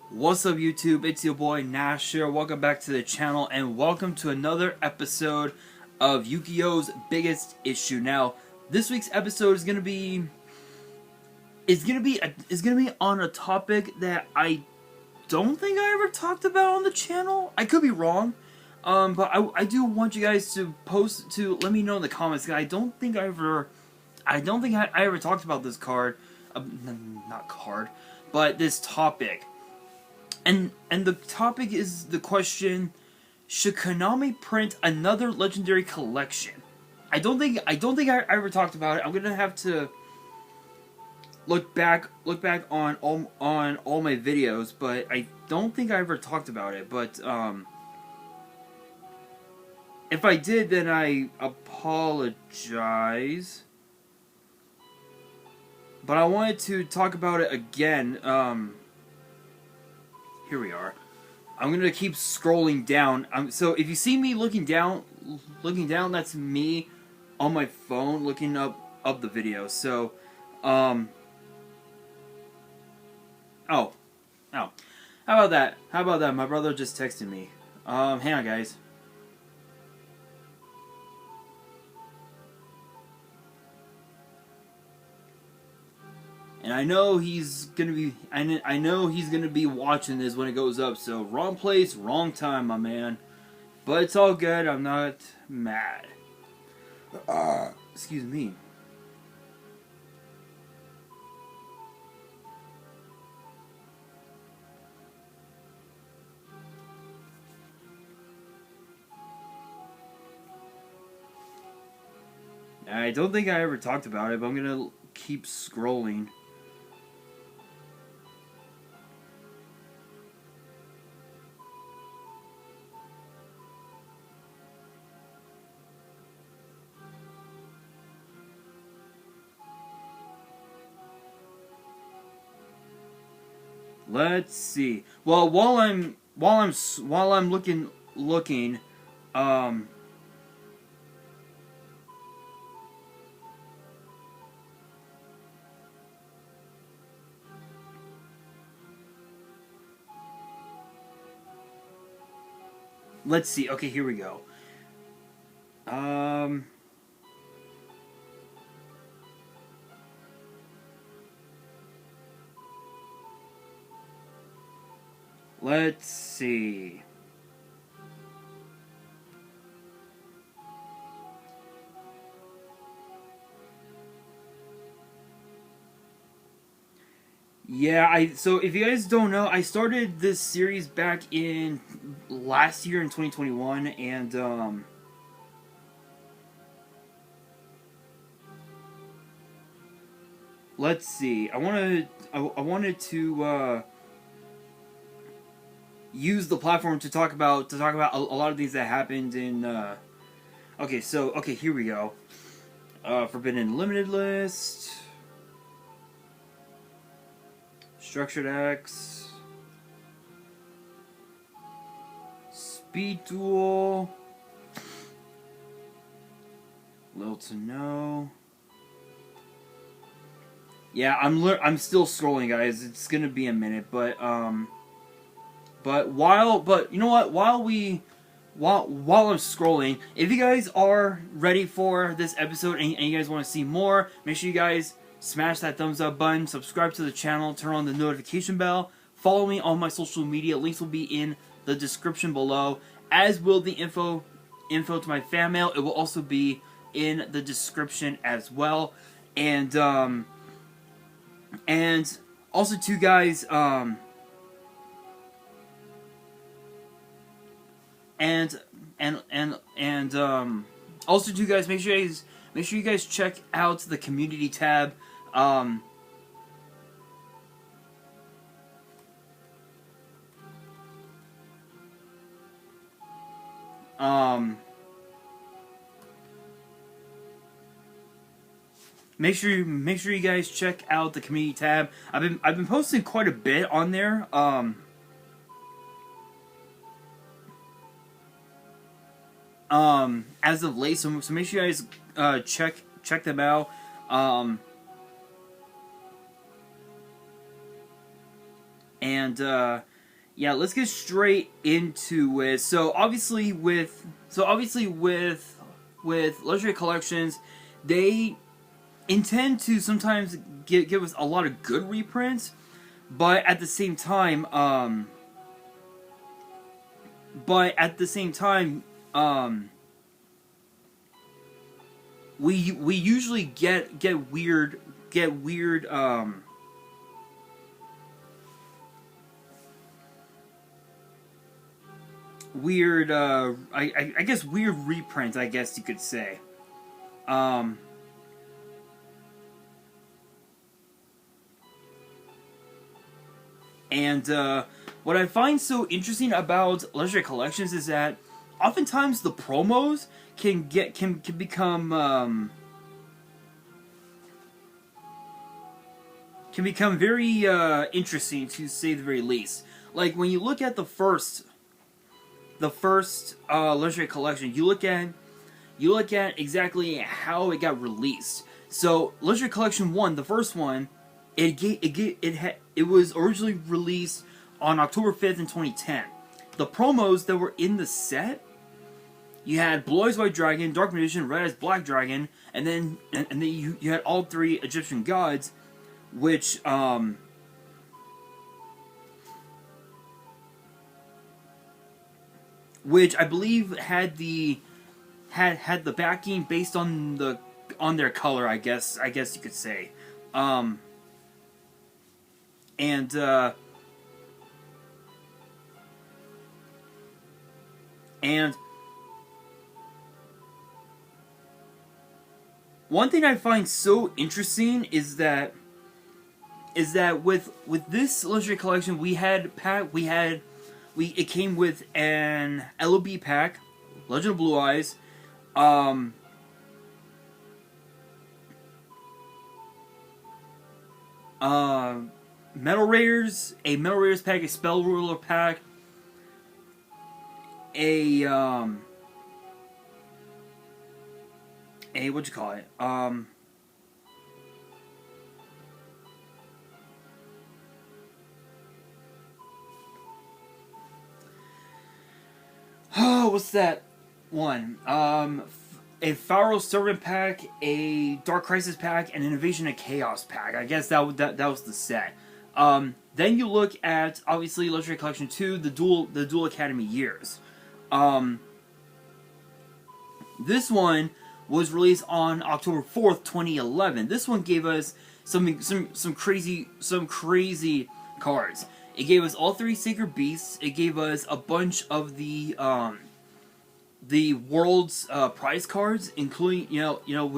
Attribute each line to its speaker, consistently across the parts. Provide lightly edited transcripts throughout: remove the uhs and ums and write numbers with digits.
Speaker 1: What's up YouTube, it's your boy Nash here. Welcome back to the channel and welcome to another episode of Yu-Gi-Oh's Biggest Issue. Now, this week's episode is gonna be on a topic that I don't think I ever talked about on the channel. I could be wrong. But I do want you guys to let me know in the comments. I don't think I ever talked about this card. Not card, but this topic. And the topic is the question: should Konami print another legendary collection? I don't think I ever talked about it. I'm gonna have to look back on all my videos, but I don't think I ever talked about it. But if I did, then I apologize. But I wanted to talk about it again. Here we are. I'm gonna keep scrolling down. So if you see me looking down, that's me on my phone looking up the video. So, oh, how about that? My brother just texted me. Hang on, guys. And I know he's gonna be. I know he's gonna be watching this when it goes up. So wrong place, wrong time, my man. But it's all good. I'm not mad. Excuse me. I don't think I ever talked about it, but I'm gonna keep scrolling. Let's see. Well, while I'm looking, let's see. Okay, here we go. Let's see. Yeah, so if you guys don't know, I started this series back in last year in 2021, and let's see. I wanted to use the platform to talk about a lot of things that happened in okay, here we go. Forbidden Limited List, Structured X, Speed Duel, Little to No. Yeah, I'm still scrolling, guys. It's gonna be a minute, but you know what? While I'm scrolling, if you guys are ready for this episode and you guys want to see more, make sure you guys smash that thumbs up button, subscribe to the channel, turn on the notification bell, follow me on my social media. Links will be in the description below, as will the info to my fan mail. It will also be in the description as well. And also too, guys, also too, guys, make sure you guys check out the community tab. Make sure you guys check out the community tab. I've been posting quite a bit on there. As of late, so make sure you guys check them out. And yeah, let's get straight into it. So obviously with Legendary Collections, they intend to sometimes give us a lot of good reprints, but at the same time, we usually get weird I guess weird reprints, I guess you could say. And what I find so interesting about Legendary Collections is that oftentimes the promos can become very interesting, to say the very least. Like when you look at the first Legendary Collection, you look at exactly how it got released. So Legendary Collection 1, the first one, it was originally released on October 5th in 2010. The promos that were in the set, you had Blue Eyes White Dragon, Dark Magician, Red Eyes Black Dragon, and then you had all three Egyptian gods, which I believe had the backing based on their color, I guess you could say. And one thing I find so interesting is that with this Legendary Collection, it came with an LOB pack, Legend of Blue Eyes, Metal Raiders, a Metal Raiders pack, a Spell Ruler pack, a what'd you call it? Oh, what's that one? A Pharaoh Servant pack, a Dark Crisis pack, and an Invasion of Chaos pack. I guess that was the set. Then you look at, obviously, Legendary Collection 2, the Dual Academy years. This one was released on October 4th, 2011. This one gave us some crazy cards. It gave us all three Sacred Beasts. It gave us a bunch of the world's prize cards, including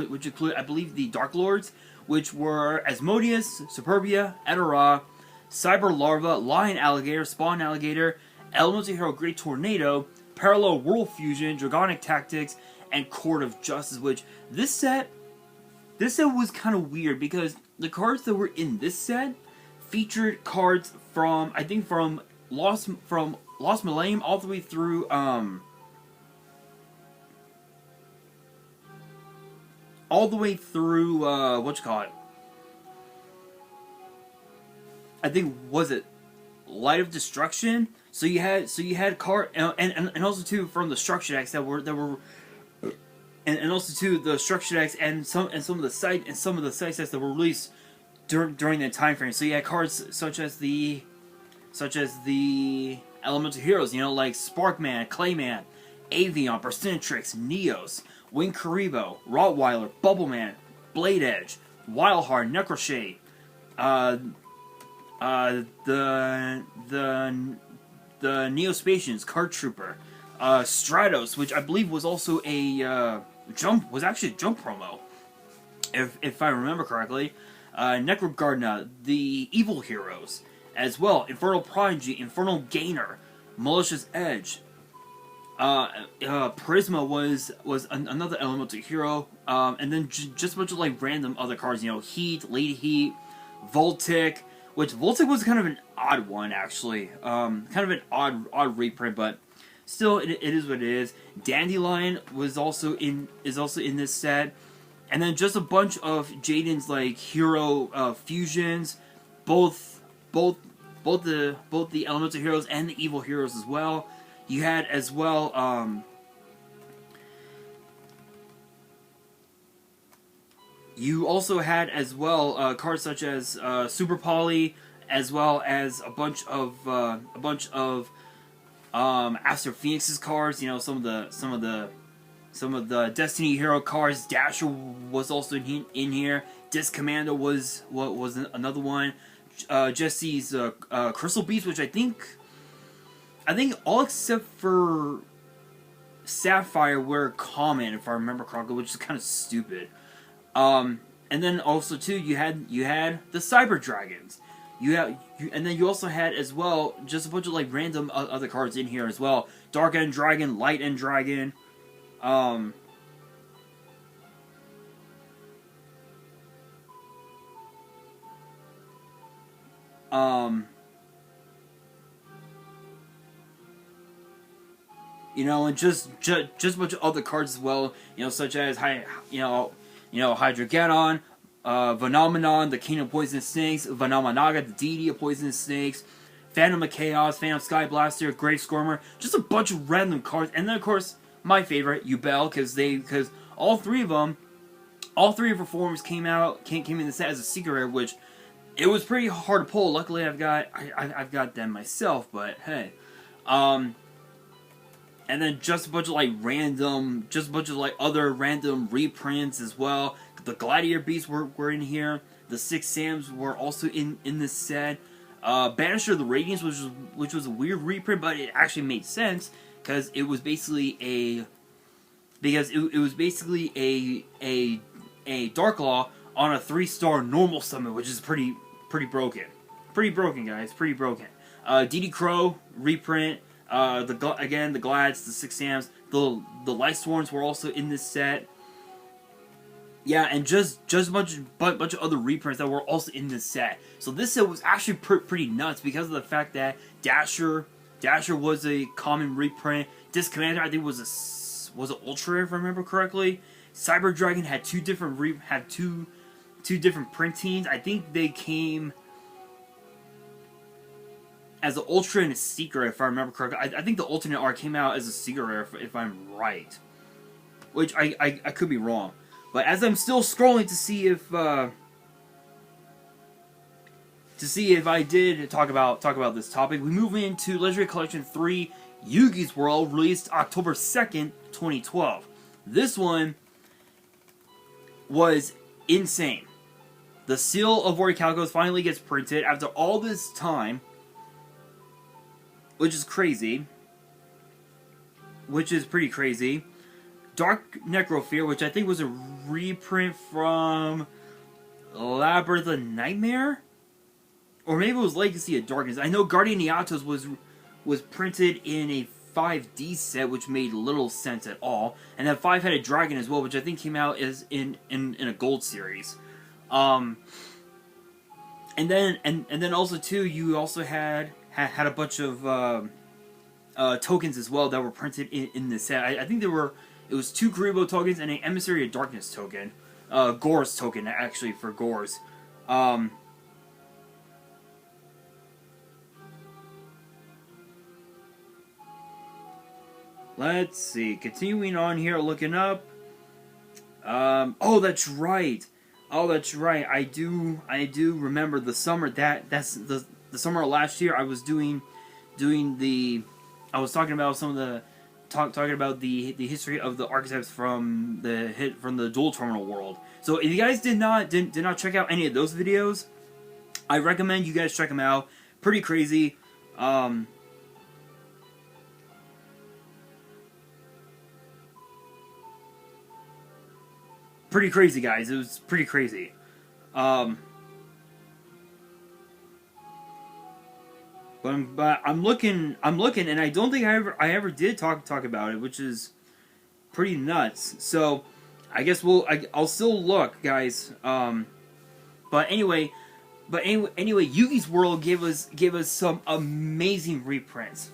Speaker 1: which include, I believe, the Dark Lords, which were Asmodeus, Superbia, Edera, Cyber Larva, Lion Alligator, Spawn Alligator, Elemental Hero Great Tornado, Parallel World Fusion, Dragonic Tactics, and Court of Justice. Which this set was kind of weird because the cards that were in this set featured cards from Lost Millennium all the way through I think, was it Light of Destruction? So you had card and also too from the structure decks that were and also too the structure decks and some of the site sets that were released during that time frame. So you had cards such as the Elemental Heroes, like Sparkman, Clayman, Avion, Persinatrix, Neos, Wing Karibo, Rottweiler, Bubbleman, Blade Edge, Wildheart, Necroshade, the Neospatians, Card Trooper, Stratos, which I believe was also a jump promo, if I remember correctly. Necrogardna, the Evil Heroes, as well. Infernal Prodigy, Infernal Gainer, Malicious Edge. Prisma was another Elemental Hero, and then just a bunch of random other cards. Heat, Lady Heat, Voltic, which Voltic was kind of an odd one actually. Kind of an odd reprint, but still it is what it is. Dandelion was also in this set. And then just a bunch of Jaden's hero fusions, both the elemental heroes and the evil heroes as well. You had as well. You also had as well cards such as Super Poly, as well as a bunch of Astro Phoenix's cards. You know, some of the Destiny Hero cards. Dasher was also in here. Disc Commando was another one. Jesse's Crystal Beast, which I think all except for Sapphire were common, if I remember correctly, which is kind of stupid. And then also too, you had the Cyber Dragons. And then you also had as well just a bunch of like random other cards in here as well. Dark End Dragon, Light End Dragon. You know, and just a bunch of other cards as well. You know, such as Hydrogeddon, Phenomenon, the King of Poisonous Snakes, Venomanaga, the Deity of Poisonous Snakes, Phantom of Chaos, Phantom Sky Blaster, Grave Scormer, just a bunch of random cards. And then of course my favorite, Yubel, because all three of her forms came in the set as a secret rare, which it was pretty hard to pull. Luckily I've got them myself, but hey. And then just a bunch of other random reprints as well. The Gladiator Beasts were in here. The Six Sams were also in this set. Banisher of the Radiance, which was a weird reprint, but it actually made sense because it was basically a Dark Law on a 3-star normal summon, which is pretty broken. Pretty broken, guys. Pretty broken. DD Crow reprint. The Glads, the Six Sams, the Lightsworns were also in this set. Yeah, and just a bunch of other reprints that were also in this set. So this set was actually pretty nuts because of the fact that Dasher was a common reprint. Disc Commander, I think was an Ultra, if I remember correctly. Cyber Dragon had two different printings. I think they came as an Ultra and a Secret, if I remember correctly. I think the alternate art came out as a Secret Rare, if I'm right. Which, I could be wrong. But as I'm still scrolling to see if I did talk about this topic, we move into Legendary Collection 3, Yugi's World, released October 2nd, 2012. This one was insane. The Seal of Orichalcos finally gets printed after all this time, which is crazy. Which is pretty crazy. Dark Necrofear, which I think was a reprint from Labyrinth of Nightmare? Or maybe it was Legacy of Darkness. I know Guardian Iatos was printed in a 5D set, which made little sense at all. And that Five-Headed Dragon as well, which I think came out as in a gold series. And then also too, you also had a bunch of tokens as well that were printed in this set. I think it was 2 Karibo tokens and an Emissary of Darkness token. Gore's token, actually, for Gore's. Let's see. Continuing on here, looking up. Oh, that's right. Oh, that's right. I do remember the summer. That's the summer of last year. I was doing the. I was talking about some of the. Talking about the history of the archetypes from the Dual Terminal world. So if you guys did not check out any of those videos, I recommend you guys check them out. Pretty crazy. Pretty crazy, guys. It was pretty crazy. But I'm looking, and I don't think I ever did talk about it, which is pretty nuts. So I guess I'll still look, guys. But anyway, Yugi's World gave us some amazing reprints.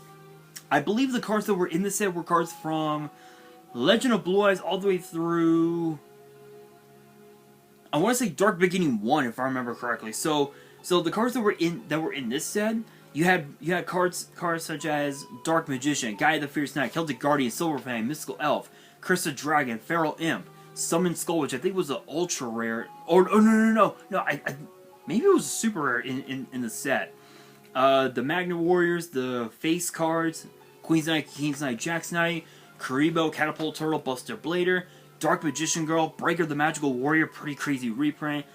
Speaker 1: I believe the cards that were in the set were cards from Legend of Blue Eyes all the way through, I want to say Dark Beginning 1, if I remember correctly. So So the cards that were in this set, you had cards such as Dark Magician, Guy of the Fierce Knight, Celtic Guardian, Silverfang, Mystical Elf, Curse of Dragon, Feral Imp, Summon Skull, which I think was an ultra rare. Or oh no, I maybe it was a super rare in the set. The Magna Warriors, the face cards, Queen's Knight, King's Knight, Jack's Knight, Karibo, Catapult Turtle, Buster Blader, Dark Magician Girl, Breaker the Magical Warrior, pretty crazy reprint,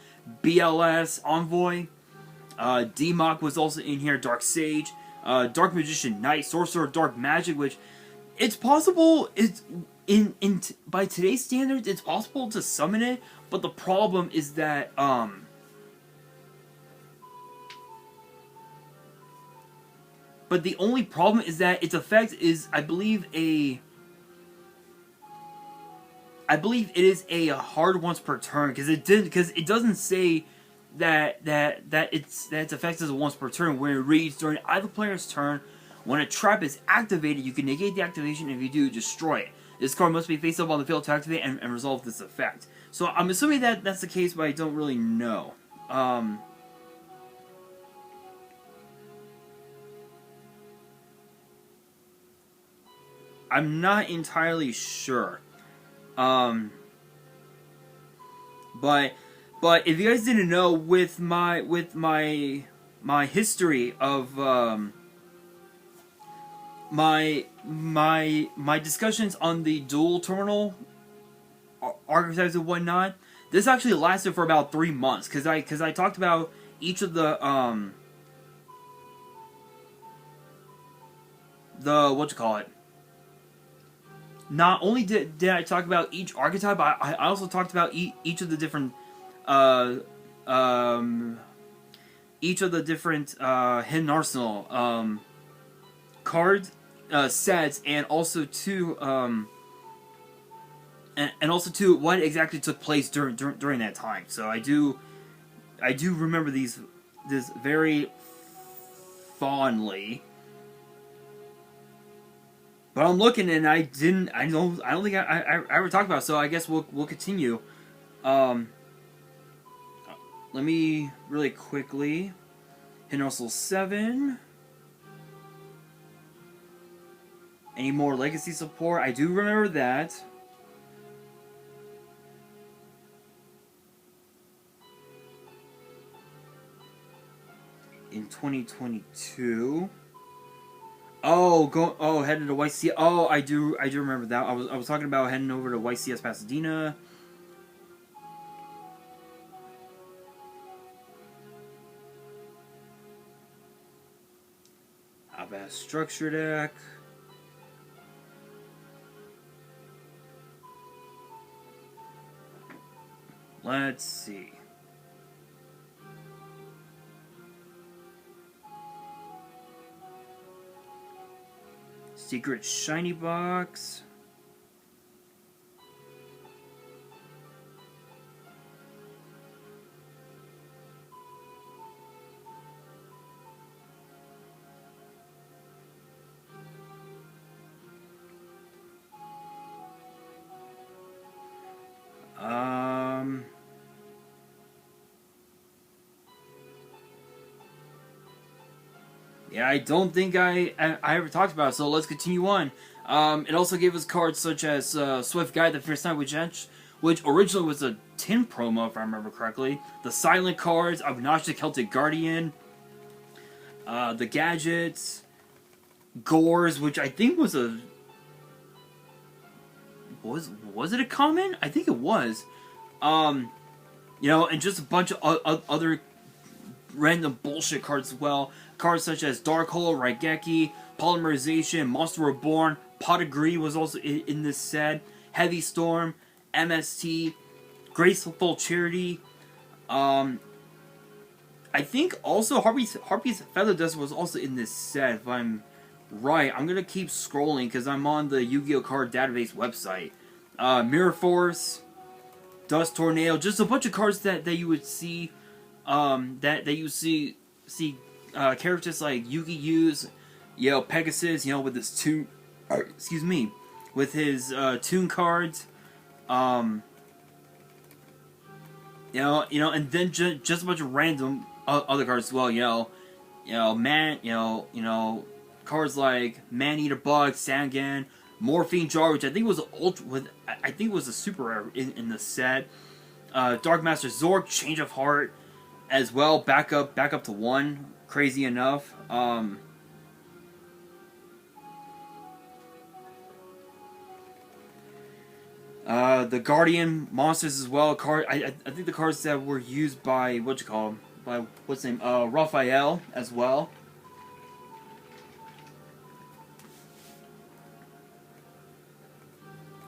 Speaker 1: BLS, Envoy, D-Mock was also in here, Dark Sage, Dark Magician Knight, Sorcerer of Dark Magic, which it's possible, by today's standards, it's possible to summon it, but the problem is that, but the only problem is that its effect is, I believe it is a hard once per turn, because it doesn't say that its effect is a once per turn, where it reads during either player's turn, when a trap is activated, you can negate the activation, and if you do, destroy it. This card must be face up on the field to activate and resolve this effect. So I'm assuming that that's the case, but I don't really know. I'm not entirely sure. But if you guys didn't know, with my history of my discussions on the dual terminal archetypes and whatnot, this actually lasted for about 3 months, because I talked about each of the not only did I talk about each archetype, I also talked about each of the different hidden arsenal cards sets, and also what exactly took place during that time. So I do remember this very fondly. But I'm looking, and I don't think I ever talked about it, so I guess we'll continue. Let me really quickly. Hidden Arsenal 7. Any more legacy support? I do remember that. In 2022. Headed to YCS. Oh, I do remember that. I was talking about heading over to YCS Pasadena. Abas structure deck. Let's see. Secret shiny box. Yeah, I don't think I ever talked about it, so let's continue on. It also gave us cards such as Swift Guide, the First Night, which originally was a tin promo, if I remember correctly. The Silent cards, Obnoxious Celtic Guardian, the Gadgets, Gores, which I think was a... Was it a common? I think it was. And just a bunch of other random bullshit cards as well. Cards such as Dark Hole, Raigeki, Polymerization, Monster Reborn, Pot of Greed was also in this set. Heavy Storm, MST, Graceful Charity. I think also Harpy's Feather Dust was also in this set, if I'm right. I'm gonna keep scrolling because I'm on the Yu-Gi-Oh card database website. Mirror Force, Dust Tornado, just a bunch of cards that you would see, that you see characters like Yugi use, Pegasus, with his tune, with his tune cards, and then just a bunch of random other cards as well. Cards like Man-Eater Bug, Sangan, Morphine Jar, which I think was I think was a super rare in the set. Dark Master Zork, Change of Heart, as well. Back up to 1. Crazy enough. The Guardian monsters as well. I think the cards that were used by what's his name? Raphael as well.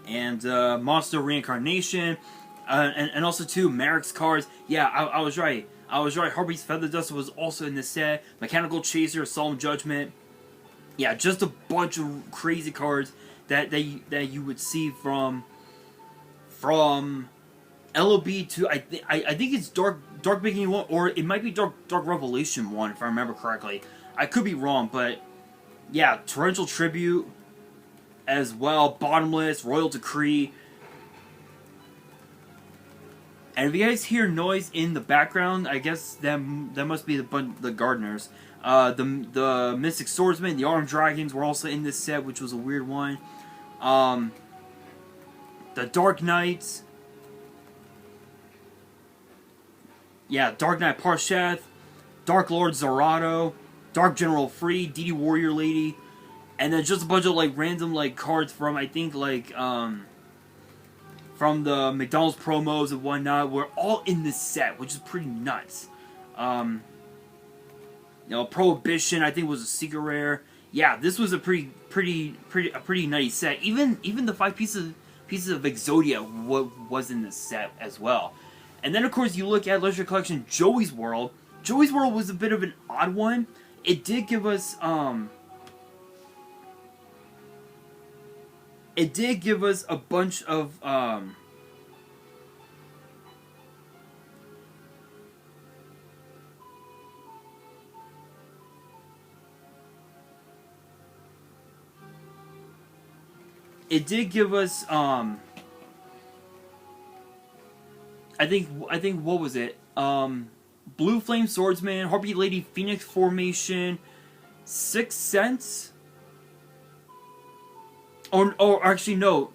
Speaker 1: And Monster Reincarnation, and also too Merrick's cards. Yeah, I was right. Harpy's Feather Duster was also in this set. Mechanical Chaser, Solemn Judgment. Yeah, just a bunch of crazy cards that you would see from LOB to I think it's Dark Beginning 1, or it might be Dark Revelation 1 if I remember correctly. I could be wrong, but yeah, Torrential Tribute as well, Bottomless, Royal Decree. And if you guys hear noise in the background, I guess that must be the gardeners. The Mystic Swordsman, the Armed Dragons were also in this set, which was a weird one. The Dark Knights. Yeah, Dark Knight Parsheth, Dark Lord Zerato, Dark General Free, DD Warrior Lady, and then just a bunch of like random like cards from I think like from the McDonald's promos and whatnot were all in this set, which is pretty nuts. Prohibition I think was a secret rare. Yeah, this was a pretty nice set. Even the 5 pieces of Exodia was in this set as well. And then of course you look at Legendary Collection Joey's World. Joey's World was a bit of an odd one. It did give us a bunch of I think what was it? Blue Flame Swordsman, Harpy Lady Phoenix Formation, 6 Sense. Actually no.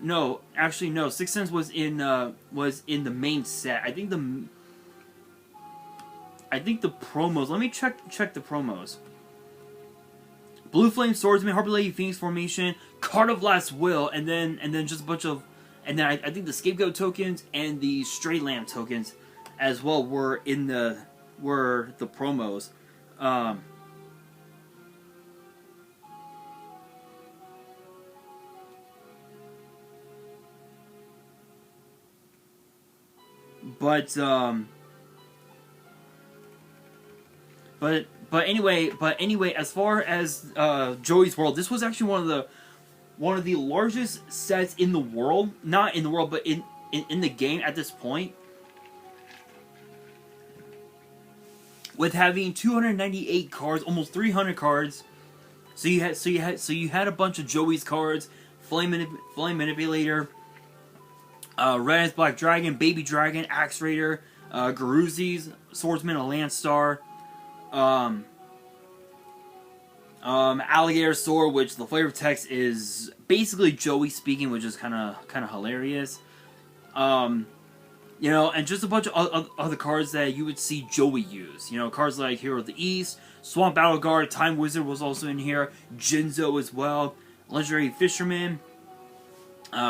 Speaker 1: 6 Sense was in the main set. I think the promos. Let me check the promos. Blue Flame Swordsman, Harpy Lady Phoenix Formation, Card of Last Will, and then just a bunch of. And then I think the Scapegoat tokens and the Stray Lamb tokens as well were the promos. But anyway, as far as Joey's World, this was actually one of the largest sets in the world. Not in the world, but in the game at this point. With having 298 cards, almost 300 cards. So you had a bunch of Joey's cards, Flame Manipulator, Red Eyes Black Dragon, Baby Dragon, Axe Raider, Garuzzi's, Swordsman, a Landstar, Alligator Sword, which the flavor text is basically Joey speaking, which is kind of hilarious. And just a bunch of other cards that you would see Joey use. Cards like Hero of the East, Swamp Battle Guard, Time Wizard was also in here, Jinzo as well, Legendary Fisherman,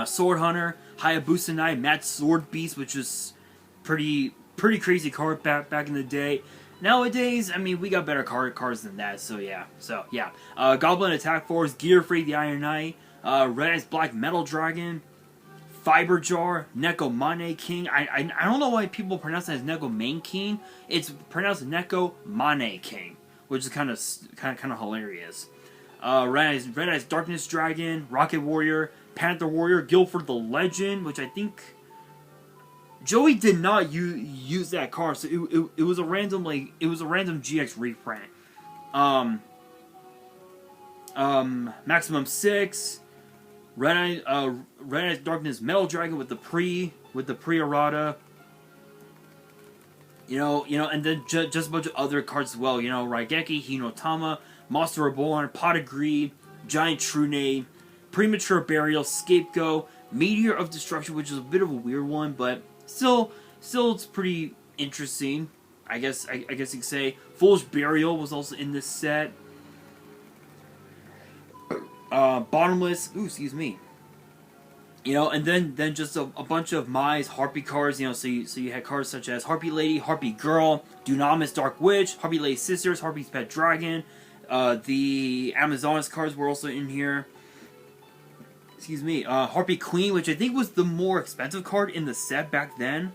Speaker 1: Sword Hunter, Hayabusa Knight, Mad Sword Beast, which is pretty crazy card back in the day. Nowadays, I mean, we got better cards than that, so yeah. Goblin Attack Force, Gear Free, the Iron Knight, Red Eyes Black Metal Dragon, Fiber Jar, Neko Mane King. I don't know why people pronounce it as Neko Mane King. It's pronounced Neko Mane King, which is kind of hilarious. Red Eyes Darkness Dragon, Rocket Warrior, Panther Warrior, Guilford the Legend, which I think Joey did not use that card, so it was a random GX reprint. Maximum 6, Red Eyes Darkness Metal Dragon with the pre errata. And then just a bunch of other cards as well. Raigeki, Hinotama, Monster Reborn, Pot of Greed, Giant Trune, Premature Burial, Scapegoat, Meteor of Destruction, which is a bit of a weird one, but still it's pretty interesting. I guess you could say. Foolish Burial was also in this set. Bottomless. Ooh, excuse me. And then just a bunch of Mai's Harpy cards. So you had cards such as Harpy Lady, Harpy Girl, Dunamis Dark Witch, Harpy Lady Sisters, Harpy's Pet Dragon. The Amazonas cards were also in here. Excuse me. Harpy Queen, which I think was the more expensive card in the set back then.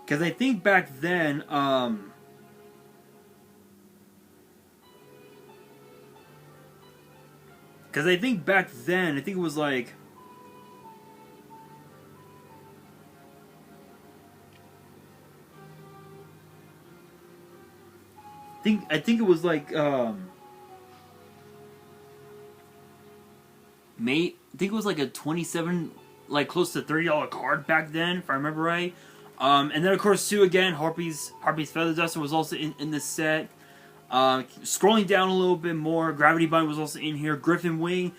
Speaker 1: Because I think back then, I think it was like... I think it was like, I think it was like a 27, like close to $30 card back then, if I remember right. And then of course too, again, Harpy's Feather Duster was also in this set. Scrolling down a little bit more, Gravity Bind was also in here. Griffin Wing,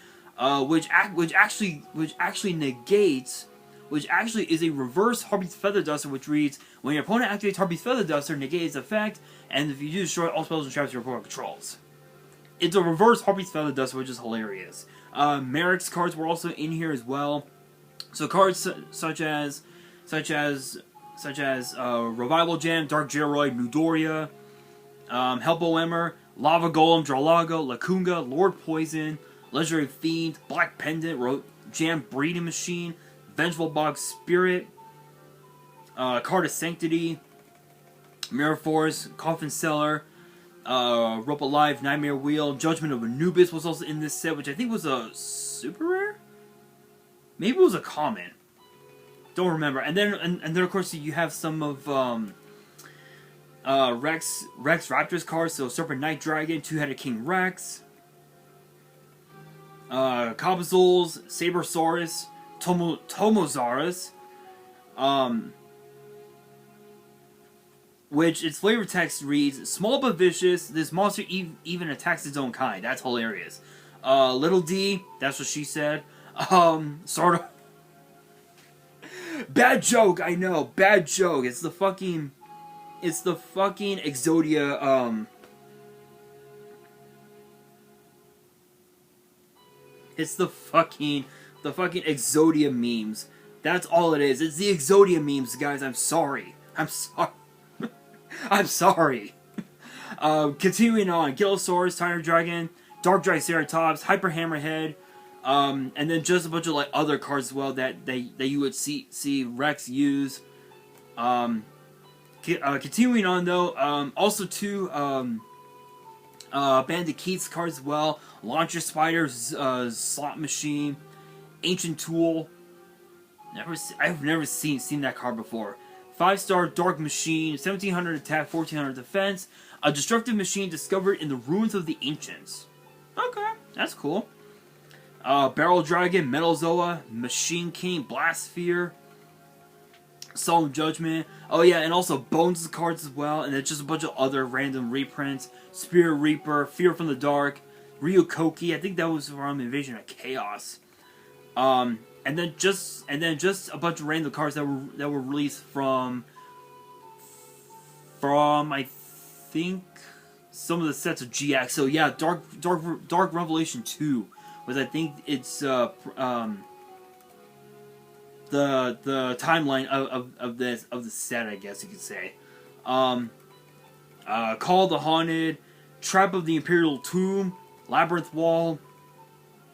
Speaker 1: which actually is a reverse Harpy's Feather Duster, which reads, when your opponent activates Harpy's Feather Duster, negate its effect, and if you do, destroy all spells and traps your opponent controls. It's a reverse Harpy's Feather Duster, which is hilarious. Merrick's cards were also in here as well. So cards such as Revival Gem, Dark Geroid, Mudoria, Helpo Emmer, Lava Golem, Dralaga, Lacunga, Lord Poison, Legendary Fiend, Black Pendant, Jam Breeding Machine, Vengeful Bog Spirit, Card of Sanctity, Mirror Force, Coffin Cellar, Rope Alive, Nightmare Wheel, Judgment of Anubis was also in this set, which I think was a super rare? Maybe it was a common. Don't remember. And then of course you have some of Rex Raptor's cards, so Serpent Night Dragon, Two-Headed King Rex, Cobazoles, Sabersaurus, Tomozaurus, which its flavor text reads, small but vicious, this monster even attacks its own kind. That's hilarious. Little D, that's what she said. Sort of. Bad joke, I know. Bad joke. It's the fucking Exodia, it's the fucking Exodia memes. That's all it is. It's the Exodia memes, guys. I'm sorry. I'm sorry. Continuing on. Gillosaurus, Tyrant Dragon, Dark Triceratops, Hyper Hammerhead, and then just a bunch of like other cards as well that you would see Rex use. Continuing on though, also two Bandit Keats cards as well. Launcher Spider, Slot Machine, Ancient Tool. I've never seen that card before. 5-star Dark Machine, 1700 attack, 1400 defense. A destructive machine discovered in the ruins of the ancients. Okay, that's cool. Barrel Dragon, Metalzoa, Machine King, Blast Sphere, Solemn Judgment. Oh yeah, and also Bones cards as well. And then just a bunch of other random reprints. Spirit Reaper, Fear from the Dark, Ryukoki. I think that was from Invasion of Chaos. And then just a bunch of random cards that were released from I think some of the sets of GX. So yeah, Dark Revelation 2 was, I think it's the timeline of the set, I guess you could say. Call of the Haunted, Trap of the Imperial Tomb, Labyrinth Wall.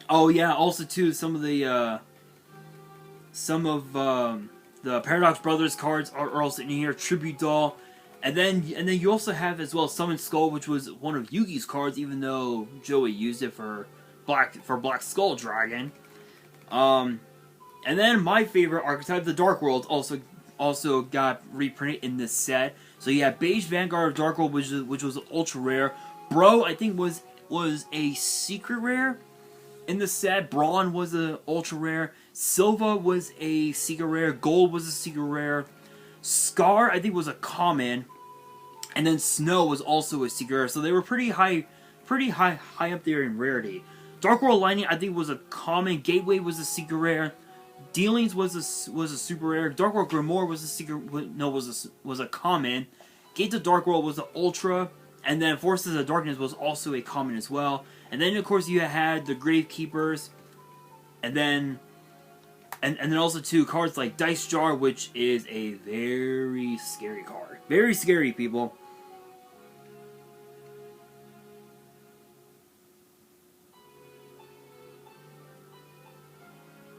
Speaker 1: Oh yeah, also too some of the Paradox Brothers cards are also in here. Tribute Doll, and then you also have as well Summon Skull, which was one of Yugi's cards, even though Joey used it for Black Skull Dragon. And then my favorite archetype, the Dark World, also got reprinted in this set. So you have Beige Vanguard of Dark World, which was ultra rare. Bro, I think was a secret rare. in the set. Braun was a ultra rare. Silva was a secret rare. Gold was a secret rare. Scar, I think, was a common. And then Snow was also a secret rare. So they were pretty high up there in rarity. Dark World Lightning, I think, was a common. Gateway was a secret rare. Dealings was a super rare. Dark World Grimoire was a secret. No, was a common. Gate to Dark World was an ultra. And then Forces of Darkness was also a common as well. And then, of course, you had the Gravekeepers. And then also, too, cards like Dice Jar, which is a very scary card. Very scary, people.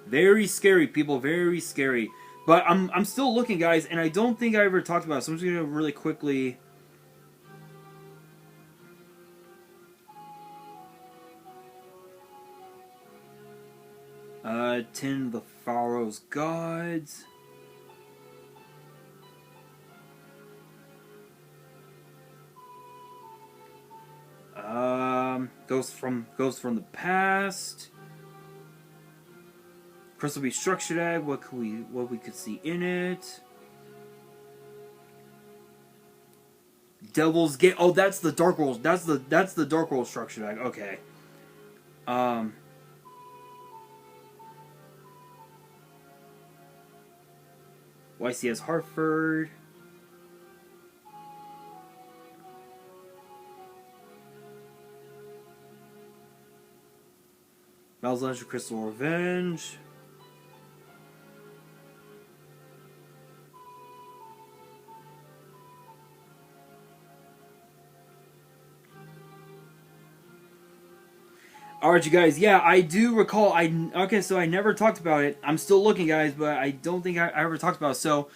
Speaker 1: Very scary, people. Very scary. But I'm still looking, guys, and I don't think I ever talked about it, so I'm just going to really quickly... Tin of the Pharaoh's Gods. Ghost from the Past. Crystal Beast Structured Egg. What we could see in it. Devil's Gate. Oh, that's the Dark World. That's the Dark World Structured Egg. Okay. YCS Hartford. Mal's Legend Crystal Revenge. Alright, you guys, yeah, I do recall, okay, so I never talked about it. I'm still looking, guys, but I don't think I ever talked about it. So,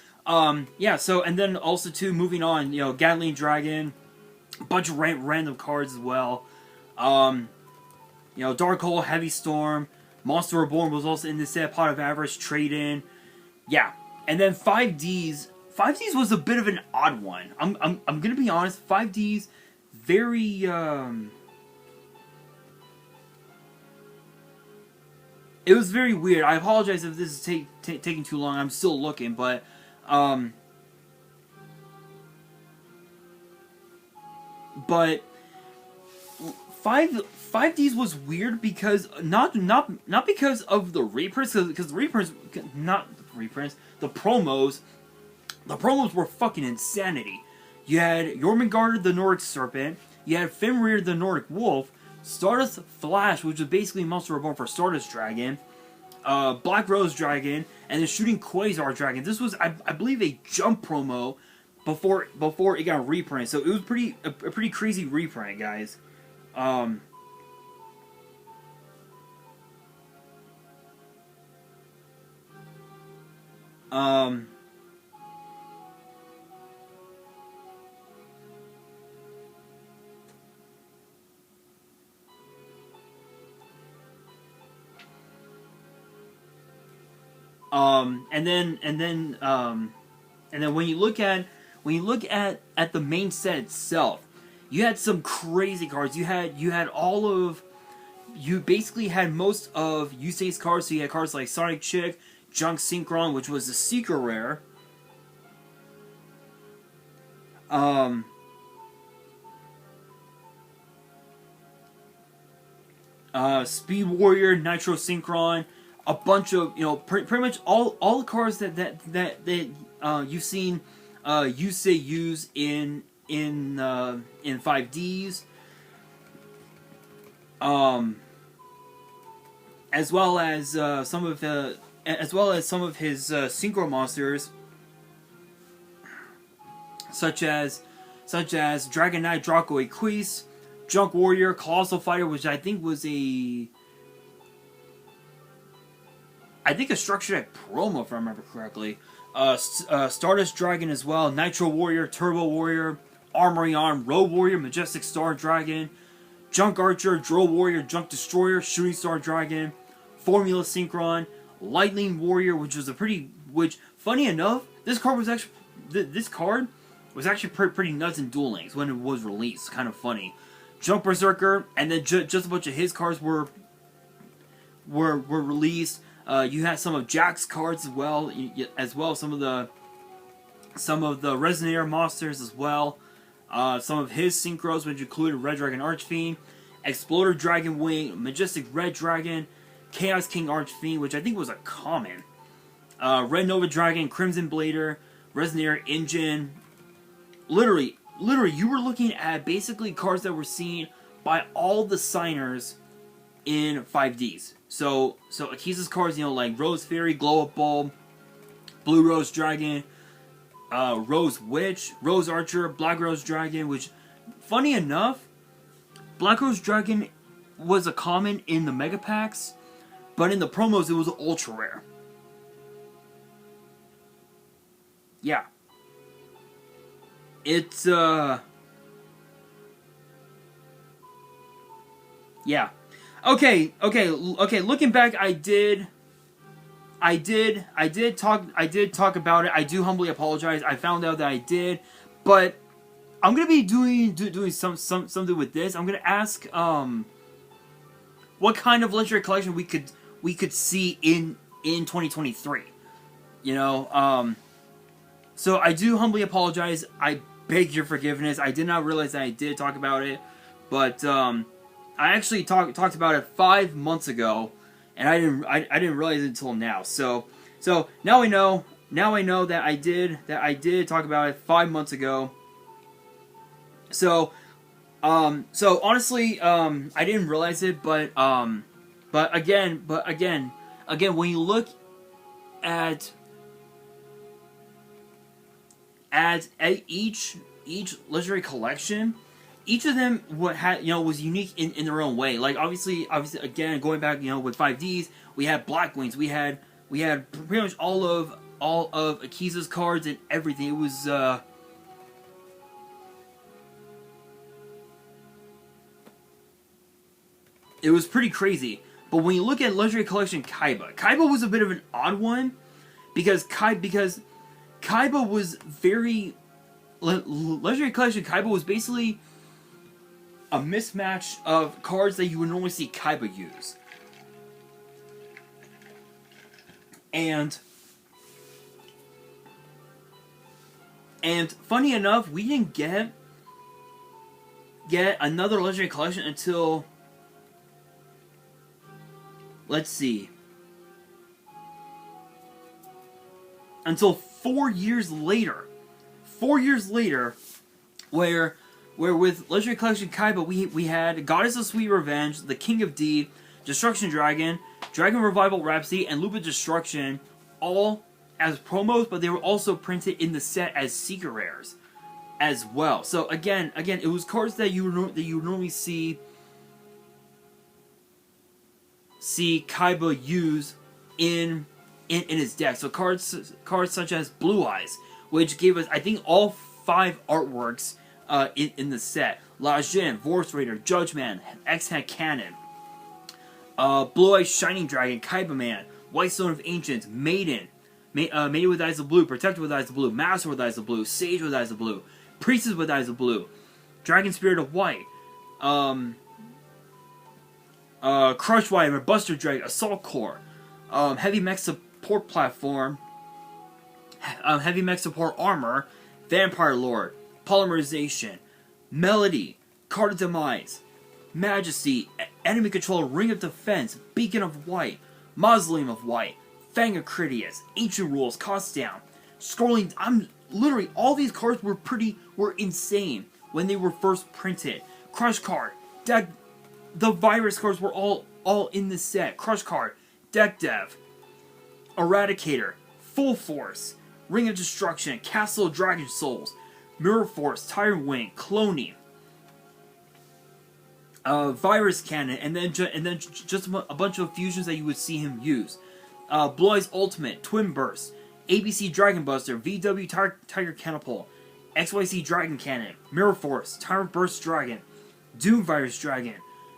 Speaker 1: yeah, so, and then also, too, moving on, you know, Gatling Dragon, a bunch of random cards as well. You know, Dark Hole, Heavy Storm, Monster Reborn was also in this set, Pot of Avarice, Trade-In. Yeah, and then 5Ds. 5Ds was a bit of an odd one. I'm gonna be honest, 5Ds, very, it was very weird. I apologize if this is taking too long. I'm still looking, but 5Ds was weird because not because of the reprints, because the reprints, not reprints, the promos were fucking insanity. You had Jormungandr the Nordic Serpent, you had Fenrir the Nordic Wolf, Stardust Flash, which was basically Monster Reborn for Stardust Dragon, Black Rose Dragon, and then Shooting Quasar Dragon. This was, I believe, a Jump promo before it got reprinted. So it was a pretty crazy reprint, guys. And then when you look at the main set itself, you had some crazy cards. You basically had most of Yusei's cards. So you had cards like Sonic Chick, Junks Synchron, which was a secret rare. Speed Warrior, Nitro Synchron, a bunch of, you know, pretty much all the cards that you've seen Yusei use in 5Ds, as well as some of his synchro monsters, such as Dragon Knight, Draco Equise, Junk Warrior, Colossal Fighter, which I think was a Structured Egg promo, if I remember correctly. Stardust Dragon as well, Nitro Warrior, Turbo Warrior, Armory Arm, Road Warrior, Majestic Star Dragon, Junk Archer, Drow Warrior, Junk Destroyer, Shooting Star Dragon, Formula Synchron, Lightning Warrior, which funny enough, this card was actually pretty nuts in Duel Links when it was released. Kind of funny. Junk Berserker, and then just a bunch of his cards were were released. You had some of Jack's cards as well. Some of the Resonator monsters as well. Some of his synchros, which included Red Dragon Archfiend, Exploder Dragon Wing, Majestic Red Dragon, Chaos King Archfiend, which I think was a common. Red Nova Dragon, Crimson Blader, Resonator Engine. Literally, you were looking at basically cards that were seen by all the signers in 5Ds. So Akiza's cards, like Rose Fairy, Glow Up Bulb, Blue Rose Dragon, Rose Witch, Rose Archer, Black Rose Dragon, which, funny enough, Black Rose Dragon was a common in the Mega Packs, but in the promos it was ultra rare. Yeah. It's, yeah. Okay, looking back, I did talk about it. I do humbly apologize. I found out that I did, but I'm gonna be doing something with this. I'm gonna ask what kind of legendary collection we could see in 2023. So I do humbly apologize. I beg your forgiveness. I did not realize that I did talk about it, but I actually talked about it 5 months ago, and I didn't realize it until now. So now I know. Now I know that I did talk about it 5 months ago. So honestly, I didn't realize it, but again, when you look at each legendary collection, each of them was unique in their own way. Like obviously again, going back, with 5Ds, we had Black Wings, we had pretty much all of Akiza's cards and everything. It was pretty crazy. But when you look at Legendary Collection Kaiba was a bit of an odd one, because Kaiba was very... Legendary Collection Kaiba was basically a mismatch of cards that you would normally see Kaiba use. And funny enough, we didn't get another Legendary Collection until... Let's see. Until 4 years later. 4 years later, where with Legendary Collection Kaiba, we had Goddess of Sweet Revenge, the King of D, Destruction Dragon, Dragon Revival Rhapsody, and Loop of Destruction, all as promos, but they were also printed in the set as secret rares as well. So again, it was cards that you would normally see Kaiba use in his deck. So cards such as Blue Eyes, which gave us, I think, all 5 artworks in the set. La Jin, Vorce Raider, Judge Man, X-Head Cannon, Blue Eyes Shining Dragon, Kaiba Man, White Stone of Ancients, Maiden, Maiden with Eyes of Blue, Protector with Eyes of Blue, Master with Eyes of Blue, Sage with Eyes of Blue, Priestess with Eyes of Blue, Dragon Spirit of White, Crush Wyvern, Buster Drake, Assault Core, Heavy Mech Support Platform, Heavy Mech Support Armor, Vampire Lord, Polymerization, Melody, Card of Demise, Majesty, Enemy Control, Ring of Defense, Beacon of White, Mausoleum of White, Fang of Critias, Ancient Rules, Cost Down, Scrolling. Literally, all these cards were insane when they were first printed. Crush Card, Deck. The Virus cards were all in the set. Crush Card, Deck Dev, Eradicator, Full Force, Ring of Destruction, Castle of Dragon Souls, Mirror Force, Tyrant Wing, Cloning, Virus Cannon, and then just a bunch of fusions that you would see him use. Blue Eyes Ultimate, Twin Burst, ABC Dragon Buster, VW Tiger Catapult, XYZ Dragon Cannon, Mirror Force, Tyrant Burst Dragon, Doom Virus Dragon,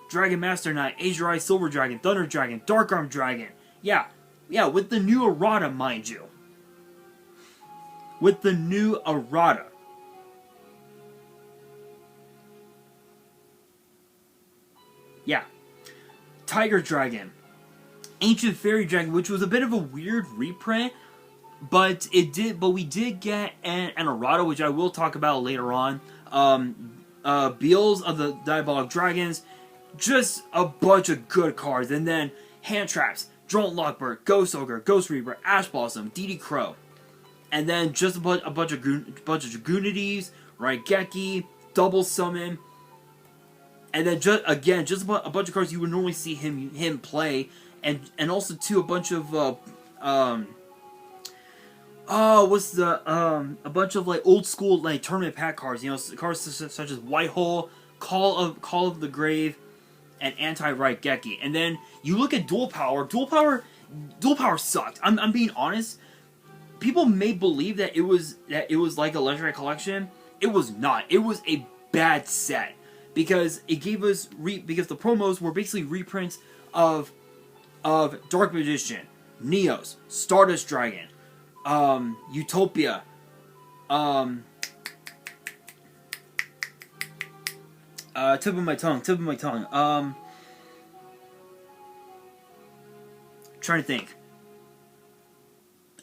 Speaker 1: Dragon Master Knight, Azure Eye Silver Dragon, Thunder Dragon, Dark Arm Dragon. Yeah, with the new errata, mind you. With the new errata. Yeah. Tiger Dragon, Ancient Fairy Dragon, which was a bit of a weird reprint, but we did get an errata, which I will talk about later on. Beals of the Diabolic Dragons, just a bunch of good cards, and then Hand Traps, Drone Lockbird, Ghost Ogre, Ghost Reaper, Ash Blossom, DD Crow, and then just a bunch of Dragoonities, Raigeki, Double Summon, and then just a bunch of cards you would normally see him play, and also too a bunch of a bunch of like old school like tournament pack cards, you know, cards such as White Hole, Call of the Grave, and Anti-Raigeki. And then you look at Dual Power. Dual Power sucked. I'm being honest. People may believe that it was like a Legendary Collection. It was not. It was a bad set because it gave us because the promos were basically reprints of Dark Magician, Neos, Stardust Dragon, Utopia, tip of my tongue. Trying to think.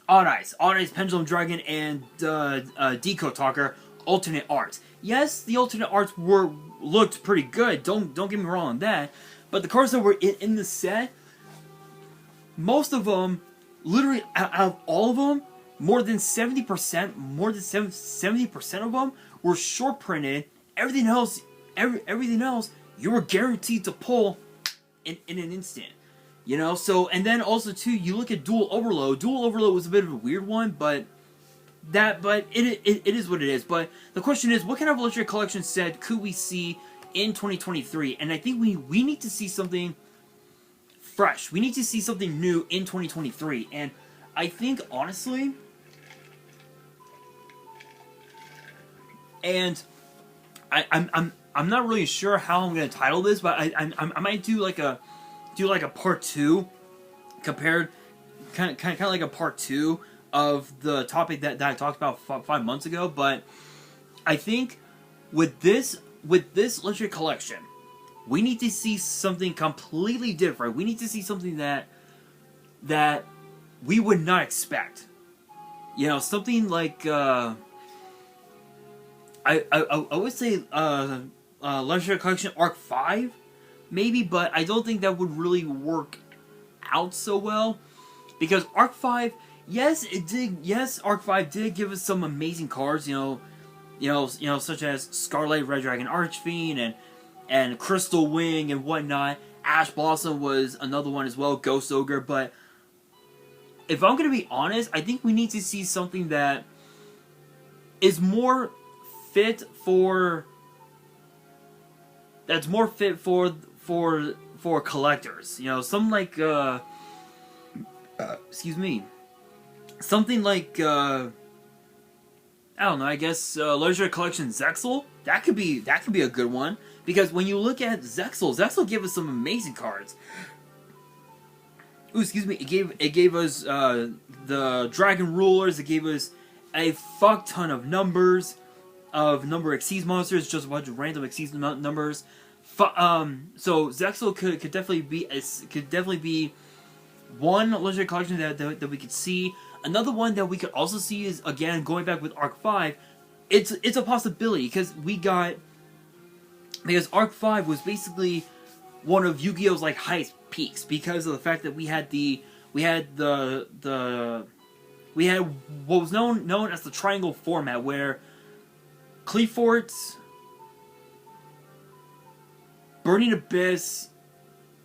Speaker 1: Odd Eyes, Pendulum Dragon, and Deco Talker, alternate arts. Yes, the alternate arts looked pretty good. Don't get me wrong on that. But the cards that were in the set, most of them, literally out of all of them, more than 70% of them were short printed. Everything else, you were guaranteed to pull in an instant. You know, so, and then also too, you look at Dual Overload. Dual Overload was a bit of a weird one, but it is what it is. But the question is, what kind of Legendary Collection set could we see in 2023? And I think we need to see something fresh. We need to see something new in 2023. And I think, honestly, and I'm not really sure how I'm going to title this, but I might do like a part 2, kind of like a part 2 of the topic that I talked about 5 months ago. But I think with this Legendary Collection, we need to see something completely different. We need to see something that we would not expect. You know, something like I would say Legendary Collection Arc 5. Maybe, but I don't think that would really work out so well, because Arc 5, yes, Arc 5 did give us some amazing cards, you know, such as Scarlet Red Dragon Archfiend and Crystal Wing and whatnot. Ash Blossom was another one as well, Ghost Ogre. But if I'm gonna be honest, I think we need to see something that is more fit for collectors, you know, some like excuse me, something like I don't know, I guess Legendary Collection Zexal. That could be a good one, because when you look at Zexal gave us some amazing cards. Ooh, excuse me, it gave us the Dragon Rulers. It gave us a fuck ton of numbers of number Xyz monsters, just a bunch of random Xyz numbers. So Zexal could definitely be one Legendary Collection that we could see. Another one that we could also see is, again, going back with Arc 5. It's a possibility, because Arc 5 was basically one of Yu-Gi-Oh's like highest peaks, because of the fact that we had what was known as the triangle format, where Cleforts, Burning Abyss,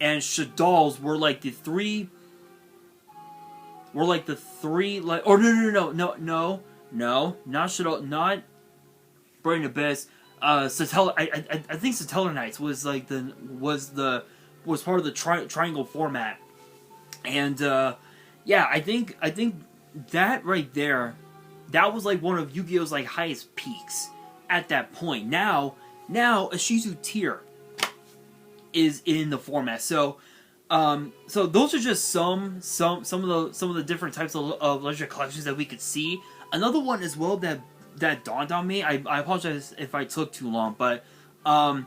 Speaker 1: and Shadal's were like the three. Not Shadal, not Burning Abyss. I think Satellar Knights was like was part of the triangle format, and yeah, I think that right there, that was like one of Yu-Gi-Oh's like highest peaks at that point. Now a Shizu tier is in the format. So those are just some of the different types of Legendary Collections that we could see. Another one as well that dawned on me. I apologize if I took too long, but I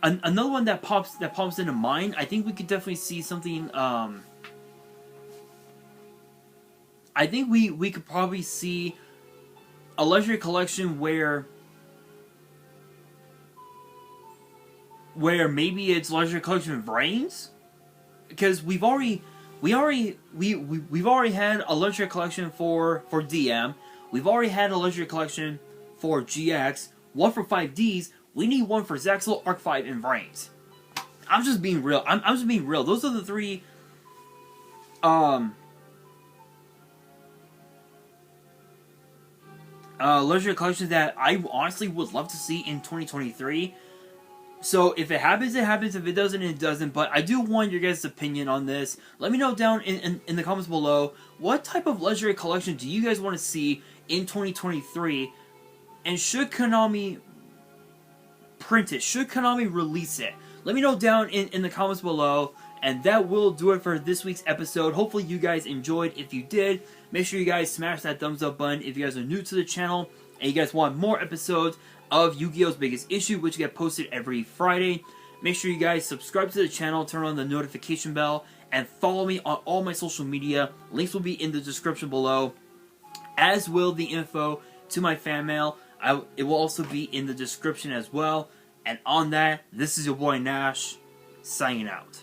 Speaker 1: another one that pops into mind. I think we could definitely see something. I think we could probably see a legendary collection where maybe it's legendary collection of Reigns, because we've already had a legendary collection for DM. We've already had a legendary collection for GX. One for 5Ds. We need one for Zaxel, Arc 5, and Reigns. I'm just being real. I'm just being real. Those are the three legendary collections that I honestly would love to see in 2023. So if it happens, it happens. If it doesn't, it doesn't. But I do want your guys' opinion on this. Let me know down in the comments below. What type of legendary collection do you guys want to see in 2023? And should Konami print it? Should Konami release it? Let me know down in the comments below. And that will do it for this week's episode. Hopefully you guys enjoyed. If you did, make sure you guys smash that thumbs up button. If you guys are new to the channel and you guys want more episodes of Yu-Gi-Oh's Biggest Issue, which get posted every Friday, make sure you guys subscribe to the channel, turn on the notification bell, and follow me on all my social media. Links will be in the description below, as will the info to my fan mail. It will also be in the description as well. And on that, this is your boy Nash, signing out.